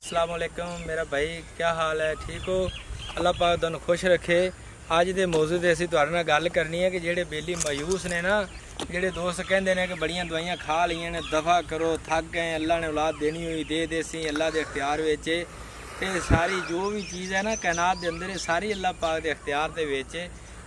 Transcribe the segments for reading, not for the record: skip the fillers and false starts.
अस्सलाम वालेकुम मेरा भाई, क्या हाल है? ठीक हो? अल्लाह पाक तुहानू खुश रखे। अज के मौजू से असीं तुहाडे नाल गल करनी है कि जेहड़े बेली मायूस ने ना, जेहड़े दोस्त कहते हैं कि बड़ियां दवाइयां खा लियां ने, दफ़ा करो, थक गए, अल्लाह ने औलाद देनी हुई दे देसी, अल्लाह के इख्तियार विच ये सारी जो भी चीज़ है ना कायनात के अंदर, सारी अल्लाह पाक के इख्तियार के विच।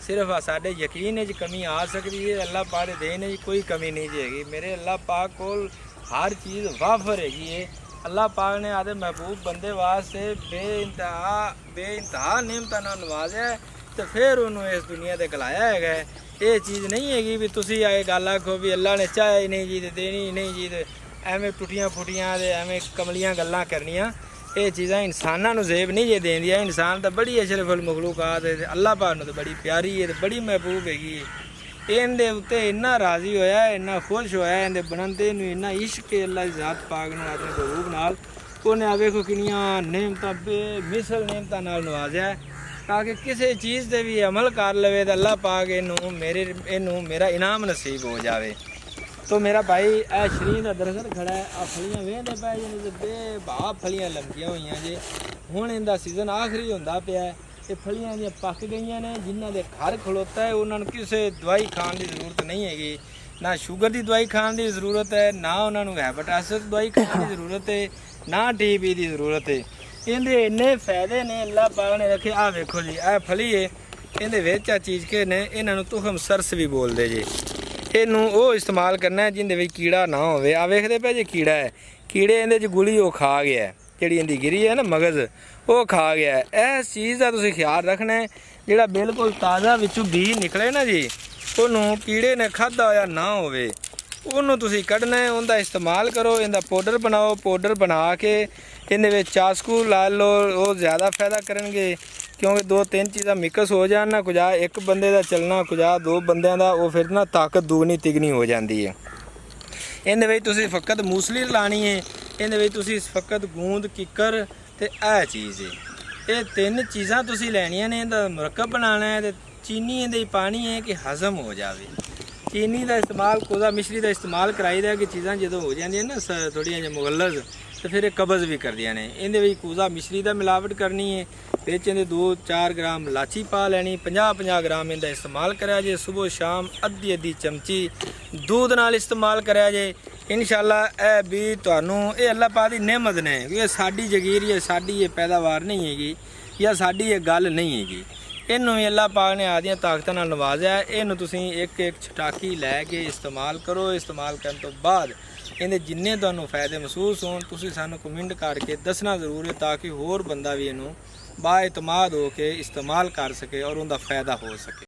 सिर्फ साडे यकीन च कमी आ सकती है, अल्लाह पाक के देने च कोई कमी नहीं हैगी। मेरे अल्लाह पाक कोल हर चीज़ वाफर हैगी है। अल्लाह पाक ने आदे महबूब बंदे वास्ते बेइंतहा नेमतां नाल नवाज़िया है, तो फिर उन्होंने इस दुनिया से गलाया है। ये चीज़ नहीं हैगी भी तुसी आए गल आखो भी अल्लाह ने चाहे ही नहीं जी ते देनी ही नहीं जी, ते एवें टुटियां फुटियां ते एवें कमलियां गल्लां करनियां। ये चीज़ां इंसानां नूं ज़ेब नहीं जे देंदियां। इंसान तो बड़ी अशरफुल मखलूकात है, अल्लाह पाक नूं तो बड़ी प्यारी है, तो बड़ी महबूब हैगी है। इहदे उत्ते इन्ना राज़ी होया, इन्ना खुश होया, इहदे बनंदे नूं इन्ना इश्क है अल्लाह दी ज़ात पाक नूं अपने महबूब नाल। उन्हें आ वेखो किनियां नेमतां बेमिसल नेमतां नाल नवाज़िया है, ताकि किसी चीज़ से भी अमल कर लवे तो अल्लाह पाक इनू मेरा इनाम नसीब हो जाए। तो मेरा भाई ए शरीर का दरखत खड़ा है, आ फलियां वेंदे पै जे बेभा फलियां लमकियां हुई जे। हुण इनका सीजन आखिरी होंदा पिया है, ये फलियां दी पक गई ने। जिन्हां दे घर खलोता है उन्होंने किसी दवाई खाने की जरूरत नहीं हैगी, ना शुगर की दवाई खाने की जरूरत है, ना उन्होंने हैपेटाइटिस दवाई खाने की जरूरत है, ना TB की जरूरत है। इनके इन्ने फायदे ने अल्लाह पाक ने रखे। आ वेखो जी, आ फली है, इहदे विच आ चीज़ के ने, इन्हों तुखम सरस भी बोलते जी। इनू वो इस्तेमाल करना है जिंदे विच कीड़ा ना होवे। आ वेखदे पे जी कीड़ा है, कीड़े इहदे च गुली वो खा गया है, जिहड़ी इहदी गिरी है ना मगज़, वो खा गया है। इस चीज़ का तुसीं ख्याल रखना है, जिहड़ा बिल्कुल ताज़ा विचों बीज निकले ना जी, उन्होंने कीड़े ने खाधा होया ना होवे, उन्होंने तुसीं कढ़ना है, उनका इस्तेमाल करो। इनका पाउडर बनाओ, पाउडर बना के इहदे विच चास्कू ला लो, वो ज़्यादा फायदा करेंगे। क्योंकि 2-3 चीज़ां मिक्स हो जान ना, कुछ एक बंदे का चलना, कुछ 2 बंदियां दा, वो फिर ना ताकत दुगनी तिगनी हो जाती है। इहदे विच तुसीं फकत मूसली लानी है, इहदे विच तुसीं फकत गूंद किक्कर ते ए चीज़ है। ये 3 चीज़ां तुसीं लैनियां ने। इहदा मुरक्कब बनाना है, तो चीनी इहदे पानी है कि हज़म हो जाए। चीनी का इस्तेमाल, कोज़ा मिश्री का इस्तेमाल कराई दा कि चीज़ां जो हो जांदियां ना थोड़ियां जी मुगलज़, तो फिर कब्ज़ भी करदियां ने। इहदे विच कोज़ा मिश्री का मिलावट करनी है, बिच 2-4 ग्राम लाची पा लैनी, 50-50 ग्राम इनका इस्तेमाल करा जे। सुबह शाम अद्धी चमची दूध नाल इस्तेमाल करा जे। इंशाअल्लाह ए भी तुहानू ये अल्लाह पाक दी नेमत ने, ये साडी जगीर है, साडी ये पैदावार नहीं हैगी, या साडी ये गल नहीं हैगी। इनू भी अल्लाह पाक ने आदियां ताकतां नाल नवाज़िया है। इनू तुसीं एक छटाकी लैके इस्तेमाल करो। इस्तेमाल करने तो बाद इहदे जिन्ने तुहानू फायदे महसूस होण, तुसीं सानू कमेंट करके दसना जरूर है, ताकि होर बंदा भी इनू बाएतमाद हो के इस्तेमाल कर सके और उनका फ़ायदा हो सके।